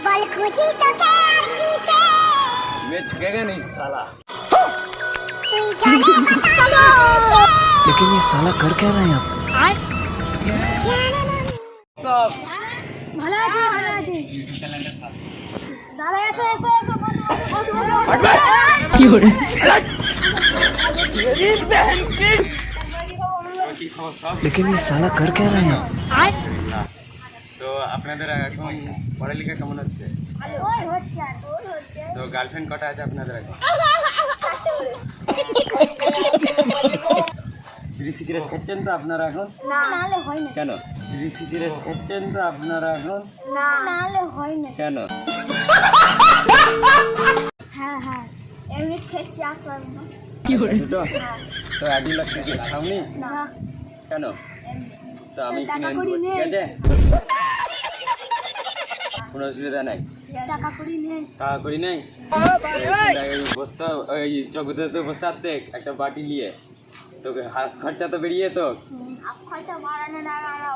বল খুঁজি তোকে আর কিসে मैं झुकेगा नहीं साला। তুই জানে বাতাসে মিশে लेकिन ये साला कर क्या रहा है यहाँ पे? জানা না सब ভালো আছি দাদা এসো এসো এসো বসো কি हो रहा কি খবর সব? लेकिन ये साला कर क्या रहा है यहाँ पे? তো আপনাদের এখন পড়ালেখা কেমন হচ্ছে? ওই হচ্ছে আর ওই হচ্ছে তো গার্লফ্রেন্ড কটা আছে আপনাদের এখন? বিড়ি সিগারেট খাচ্ছেন তো আপনারা এখন? না নালে হয় না কেন? বিড়ি সিগারেট খাচ্ছেন তো আপনারা এখন? না নালে হয় না কেন? হ্যাঁ এমনি খেয়েছি আর তো না দুটো? তো 1 লাখ টাকা খাওনি? না কেন? তো আমি টাকা কিনে কড়ি দেবো, নেই। ঠিক আছে? কোনো অসুবিধা নাই। টাকা করি নেই টাকা করি নাই? এই বস্তা ওই চকুতে তো বস্তা আনতে একটা বাটি নিয়ে তোকে হাত খরচা তো বেরিয়ে তো খরচা বাড়ানো না আমরা